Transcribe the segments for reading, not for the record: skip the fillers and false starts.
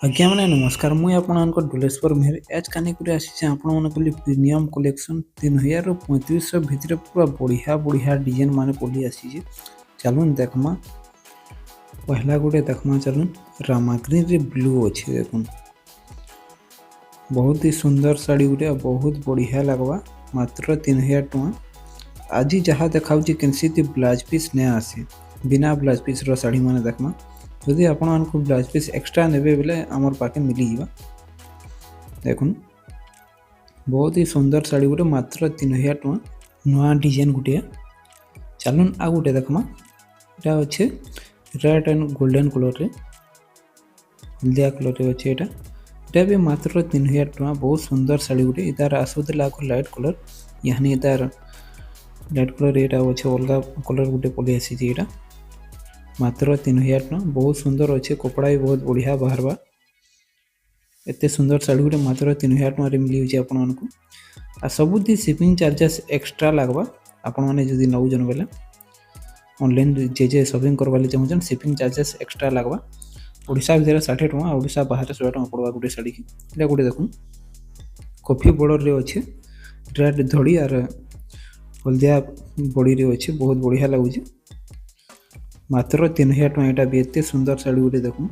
आज्ञा मैंने नमस्कार मुझे आपको डुलेश्वर मेहर एज कानिकुरी आसी आपण प्रीमियम कलेक्शन 3035 भितर पूरा बढ़िया बढ़िया डिजाइन माने पड़ी आसी चलून देखमा पहला गोटे देखमा चलून रामाग्रीन रे ब्लू अच्छे देखुन बहुत ही सुंदर साड़ी गोटे बहुत बढ़िया लगवा मात्र 3000 टଙ୍କା आज जहाँ देखा कैंसी ब्लाउज पीस नहीं आसे बिना ब्लाउज पीस रो साड़ी माने देखमा जदि आपण ब्लाउज पीस एक्स्ट्रा नेबे बेले आमर पाके मिली जावा देखुन बहुत ही सुंदर साड़ी गोटे मात्र 3000 टଙ୍କା नुआ डिजाइन गोटे चलून आ गोटे देखमा एटा अच्छे रेड एंड गोल्डन कलर रे हल्दिया कलर रे अच्छे एटा भी मात्र 3000 टଙ୍କା बहुत सुंदर साड़ी गोटे इतार आसुला लाइट कलर यहाँ इतार लाइट कलर एटा अच्छे अलग कलर गोटे पलि आसी मात्र 3000 टଙ୍କା बहुत सुंदर अच्छे कपड़ा भी बहुत बढ़िया बाहरवा एते सुंदर साड़ी गोटे मात्र 3000 टଙ୍କା मिली जाए आपको आ सबुदी शिपिंग चार्जेस एक्स्ट्रा लगवा आपण मैंने जदि नौजन बेले ऑनलाइन जे शॉपिंग करवा चाहून शिपिंग चार्जेस एक्स्ट्रा लगवा ओडिशा भीतर 60 टଙ୍କା ओडिशा बाहर 100 टଙ୍କା पड़वा गोटे साड़ी की इला गोटे देखुन कॉफी बॉर्डर रे अच्छे रेड धड़ी आर हल्दिया बॉडी रे अच्छे बहुत बढ़िया लगुचे मात्र 3000 टଙ୍କା एटा भी एते सुंदर साड़ी गोटे देखुन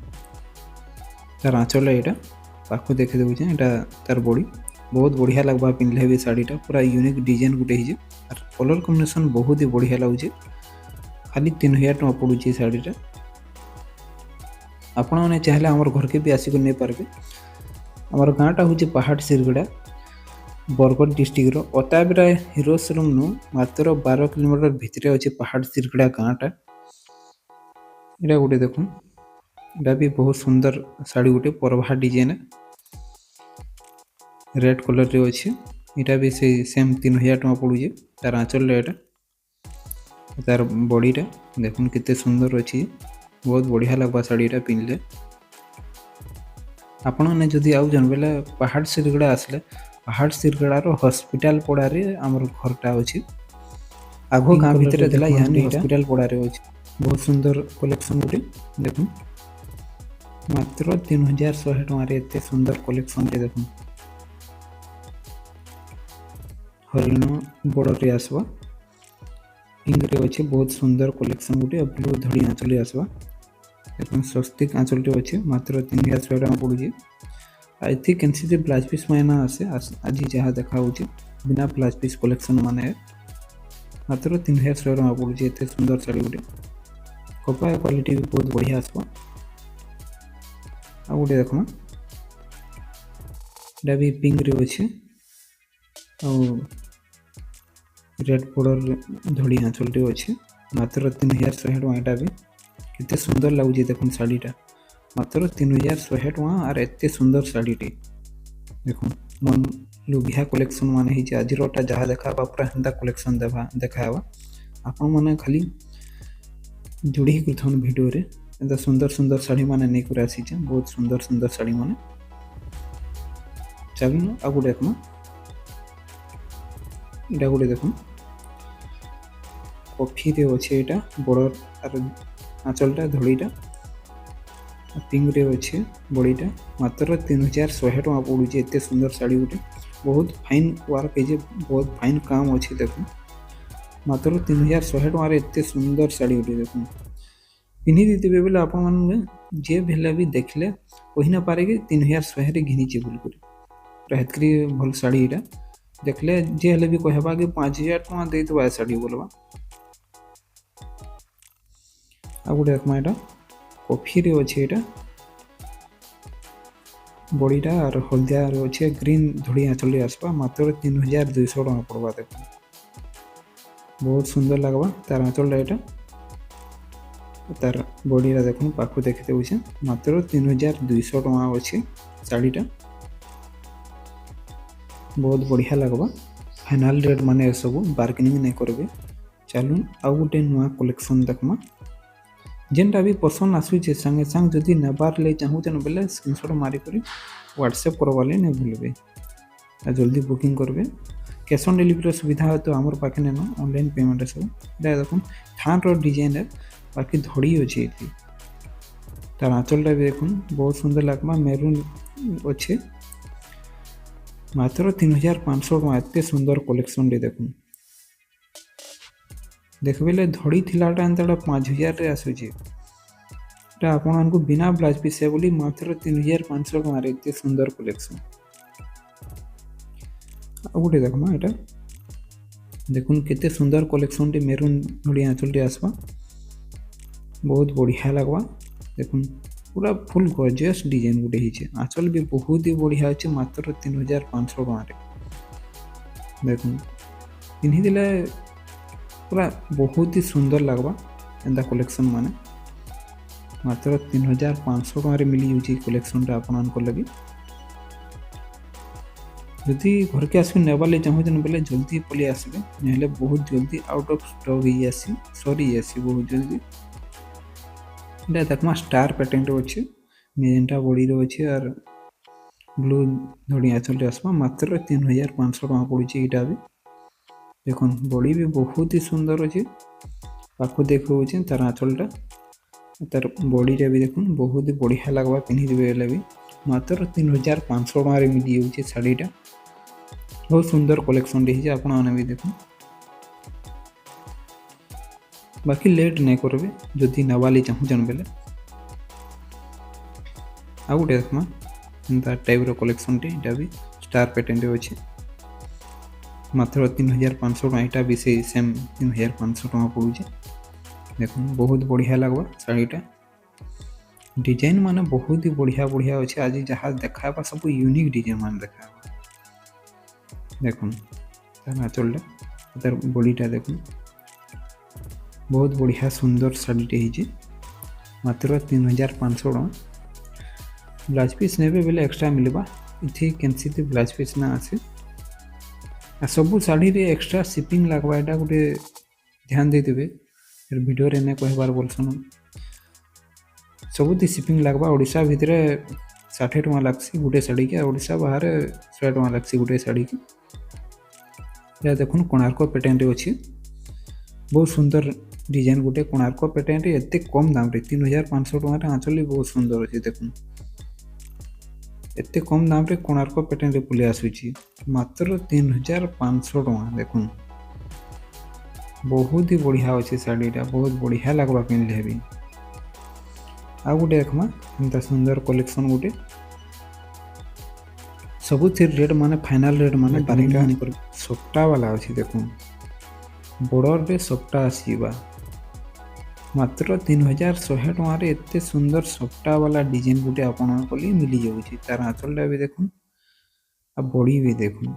तार आँचल एटा पाखु देखे देउछे एटा तार बॉडी बहुत बढ़िया लगवा पिनले भी साड़ीटा पूरा यूनिक डिजाइन गोटे हिजे आर कलर कॉम्बिनेशन बहुत ही बढ़िया लगुचे खाली 3000 टଙ୍କା पड़ुची साड़ीटा आपण माने चाहले हमर घर के भी आसी को नै पारबे हमर गाँटा हूँ पहाड़ सिरगड़ा बरगढ़ डिस्ट्रिक्ट रो अताबिरा हीरो शोरूम नु मात्र 12 किलोमीटर भितरे अच्छे पहाड़ सिरगड़ा गाँटा इटा गोटे देखुन इटा भी बहुत सुंदर साड़ी गोटे परभा डिजाइन रेड कलर रे अच्छे इटा भी से सेम 3000 टଙ୍କା पड़ुचे तार आँचल एटा तार बॉडीटा देखुन कितने सुंदर अच्छी बहुत बढ़िया लगवा साड़ीटा पिनले आपण मैंने जदि आउ जन बेले पहाड़ सिरगड़ा आसले पहाड़ सिरगड़ार हॉस्पिटल पड़ारे आमर घरटा अच्छे आगो गाँ भितर थिला यानी हॉस्पिटल पड़ारे अच्छे बहुत सुंदर कलेक्शन गोटे देखुन मात्र 3100 टଙ୍କା एते सुंदर कलेक्शन टे देखुन हरिण बॉर्डर रे आसवा पिंक रे अच्छे बहुत सुंदर कलेक्शन गोटे ब्लू धड़ी आँचल आसवा देखुन स्वस्तिक आँचल टे अच्छे मात्र 3100 टଙ୍କା पड़ुचे आई थिंक कैंसी ब्लाउज पीस मैना आसे आज जहाँ देखा बिना ब्लाउज पीस कलेक्शन माने मात्र 3100 टଙ୍କା पड़ुचे एते सुंदर साड़ी गोटे कपड़ा क्वालिटी भी बहुत बढ़िया आसवा आ गोटे देखमा एटा भी पिंक रे अच्छे रेड बॉर्डर धड़ी आँचल टे अच्छे मात्र 3100 टଙ୍କା एटा भी कितने सुंदर लगुचे देखुन साड़ीटा मात्र 3100 टଙ୍କା और एते सुंदर साड़ीटी देखुन मन लुभिया कलेक्शन माने ही आज रोटा जहाँ देखा पूरा हेन्ता कलेक्शन देखावा आपण माने खाली जोड़ी करथन वीडियो रे एता सुंदर सुंदर साड़ी माने नै कर आसी बहुत सुंदर सुंदर साड़ी माने चलू आ गोटे देखमा इटा गोटे देखुन कॉफी रे अच्छे एटा बॉर्डर आर आँचलटा धड़ीटा पिंक रे अच्छे बॉडीटा मात्र 3100 टଙ୍କା पड़ुचे एते सुंदर साड़ी गोटे बहुत फाइन वर्क है बहुत फाइन काम अच्छे देखुन मात्र 3100 टଙ୍କା एते सुंदर साड़ी गोटे देखुन पिन्ही देते बेले आपण जे भेले भी देखले कही ना पारे कि 3100 रे घिनीचे बोल कर हेतकरी भल साड़ी एटा देखले जे हेले भी कहबा कि 5000 टଙ୍କା देतबा साड़ी बोलबा आ गोटे देखमा एटा कॉफी रे अच्छे एटा बॉडीटा और हल्दिया रे अच्छे ग्रीन धड़ी आँचल आसवा मात्र 3200 टଙ୍କା पड़वा देखो बहुत सुंदर लगवा तार आँचल एटा तार बॉडीटा देखो पाखु देखते हुए मात्र 3200 टଙ୍କା अच्छे साड़ीटा बहुत बढ़िया लगवा फाइनाल रेट माने सब बार्गेनिंग नहीं करबे चलून आ गोटे नुआ कलेक्शन देखमा जेनटा भी पसंद आसूचे संगे संग जदि नेबार ले चाहूचन बेले स्क्रीनशॉट मारी करी व्हाट्सएप करवाले नहीं भूलबे जल्दी बुकिंग करबे कैश ऑन डिलीवरी सुविधा तो आमर पाखे नेन ऑनलाइन पेमेंट सब देखुन थान रो डिजाइन है बाकी धड़ी अच्छे तार आँचलटा भी देखुन बहुत सुंदर लगवा मेरून अच्छे मात्र 3500 टका एत सुंदर कलेक्शन टे देखुन देखबे धड़ी थिलाटा एंता 5000 रे आसुची आपण को बिना ब्लाउज पीस बोली मात्र 3500 टका एत सुंदर कलेक्शन गोटे देखमा एटा देखुन केते सुंदर कलेक्शन टी मेरून धड़ी आँचल टी आसवा बहुत बढ़िया लगवा देखुन पूरा फुल गॉर्जियस डिजाइन गोटे ही आँचल भी बहुत ही बढ़िया अच्छे मात्र 3500 टका देखुन पिन्ही दिले पूरा बहुत ही सुंदर लगवा एंता कलेक्शन माने मात्र 3500 टका मिली जाऊँगी कलेक्शन आपको लगे जदि घर के आस नेबार चाहूँ बोले जल्दी पलि आसबे ना बहुत जल्दी आउट ऑफ स्टॉक ही आसी सरी आसी बहुत जल्दी इटा देखमा स्टार पैटर्न अच्छे मेजेंटा बॉडी रो अच्छे और ब्लू धड़ी आँचल आसवा मात्र 3500 टका पड़ुची यहाँ भी देखो बॉडी भी बहुत ही सुंदर अच्छे पाख देखा तार आँचलटा तार बॉडीटा भी देखो बहुत ही बढ़िया लगवा पिन्ही देवे भी मात्र 3500 टका मिली जाऊँगी शाढ़ीटा बहुत सुंदर कलेक्शन टे आपने भी देखो बाकी लेट नहीं करेंगे जदि नवाली चाहून बेले आउ गोटे देखमा एंता टाइप कलेक्शन टे यहाँ भी स्टार पैटर्न टे अच्छे मात्र 3500 टका यहाँ भी से सेम 3500 टका पड़ुचे देखो बहुत बढ़िया लगवा शाढ़ीटा डिजाइन माने बहुत ही बढ़िया बढ़िया अच्छे आज जहाँ देखा सब यूनिक डिजाइन मान देखा देखो तार आँचलटा तार बॉडीटा देखो बहुत बढ़िया सुंदर शाढ़ीटे ही मात्र 3500 टका ब्लाउज पीस ने बेले एक्स्ट्रा मिलवा इथे कैंसी ब्लाउज पीस ना आसे सबू शाढ़ी रे एक्स्ट्रा शिपिंग लगवा यहाँ गोटे ध्यान दे देवे फिर वीडियो रे ने कहबार बोलसन सबुति शिपिंग लगवा ओडिशा भितर 60 टका लगसी गोटे शाढ़ी के ओडिशा बाहर 100 टका लगसी गोटे शाढ़ी के या देखुन कोणार्क पैटर्न रे अच्छी बहुत सुंदर डिजाइन गोटे कोणार्क पैटर्न रे एते कम दाम रे 3500 टका आँचल बहुत सुंदर अच्छे देखुन एते कम दाम रे कोणार्क पैटर्न रे पुले आसुची मात्र 3500 टका देखुन बहुत ही बढ़िया अच्छे शाढ़ीटा बहुत बढ़िया लगवा पिंधले भी आ गोटे देखमा एंता सुंदर कलेक्शन गोटे सबु रेट माने फाइनल रेट माने बारिका सप्ता वाला अच्छी देखो बॉर्डर रे सप्ता आसीबा मात्र 3100 टका एते सुंदर सप्ता वाला डिजाइन गोटे आपन को मिली जाऊँगी तार आँचलटा भी देखुन आ बॉडी भी देखुन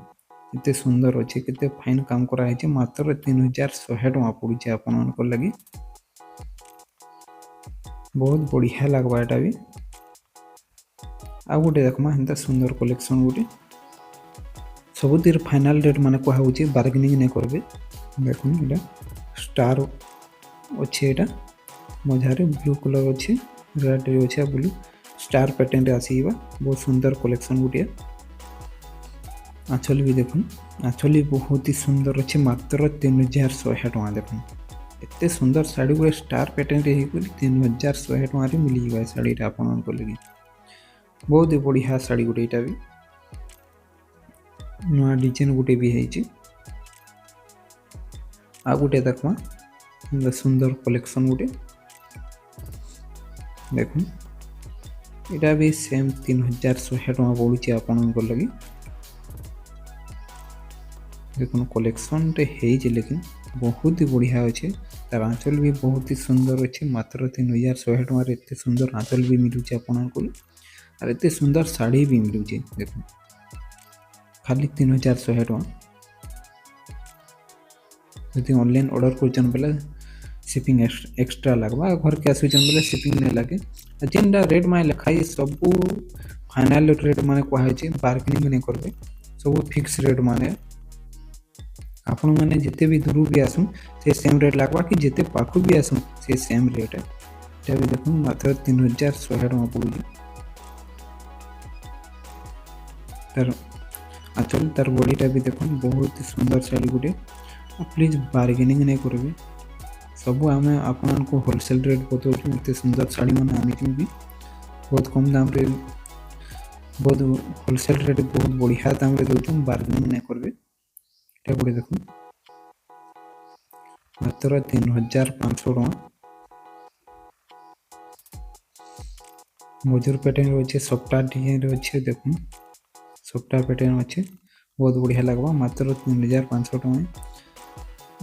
एते सुंदर अच्छे केते फाइन काम करा है मात्र 3100 टका पड़ुचे आपन को लगी बहुत बढ़िया लगवा यहाँ भी आ गोटे देखमा एंता सुंदर कलेक्शन गोटे सब फाइनल रेट माने कहुचे बार्गेनिंग नहीं करबे देखुन यहाँ स्टार अच्छे यहाँ मझारे ब्लू कलर अच्छे रेड अच्छे ब्लू स्टार पैटर्न रे आसीबा बहुत सुंदर कलेक्शन गोटे आँचल भी देखुन आँचल भी बहुत ही सुंदर अच्छे मात्र 3100 टका देखुन एते सुंदर शाढ़ी गोटे स्टार पैटर्न रे 3100 टका मिली जाए शाढ़ी आपन को लगी बहुत ही बढ़िया शाढ़ी गोटे यहाँ भी नुआ डिजाइन गोटे भी है आ गोटे देखमा सुंदर कलेक्शन गोटे देखुन यहाँ भी सेम 3100 टका पड़ुचे आपन को लगी देखुन कलेक्शन टे है लेकिन बहुत ही बढ़िया अच्छे तार आँचल भी बहुत ही सुंदर अच्छे मात्र 3100 टका एत सुंदर आँचल भी मिलूचे आपन को और एत सुंदर शाढ़ी भी मिलूचे देखो खाली 3100 टका यदि ऑनलाइन ऑर्डर कर बेले शिपिंग एक्स्ट्रा लगवा घर के आसुचन बेले शिपिंग नहीं लगे जेनटा रेट माने लिखाई सब फाइनल रेट माने कहुचे बार्गेनिंग नहीं करबे सब फिक्स रेट माने आपण मैंने जिते भी दूर भी आसुन से सेम रेट लगवा कि जिते पाख भी आसुन से सेम रेट है भी देखो मात्र 3100 टका पड़ुचे तार आँचल तार बॉडीटा भी देखो बहुत ही सुंदर शाढ़ी गोटे प्लीज बार्गेनिंग नहीं करेंगे सब आम आपन को होलसेल रेट बताऊँ एत सुंदर शाढ़ी मैंने आनी भी बहुत कम दाम रे बहुत होलसेल रेट बहुत बढ़िया दाम रे दउछन बार्गेनिंग नहीं करबे। एटा गुटे देखो मात्र 3500 टଙ୍କା मजूर पैटर्न अच्छे सफ्टार डिजाइन अच्छे देखो सफ्टार पैटर्न अच्छे बहुत बढ़िया लगवा मात्र 3500 टଙ୍କା।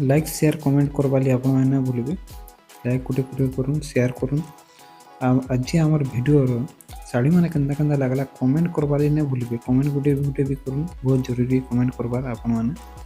लाइक शेयर कमेंट करवा लिए आपण मैंने भूलिए लाइक गुटे करूँ शेयर करूँ आज आमर वीडियो शाढ़ी मैंने केन्ता लगला कमेंट करवा नहीं भूलिए कमेंट गुटे भी करूँ बहुत जरूरी कमेंट करवार आपण मैंने।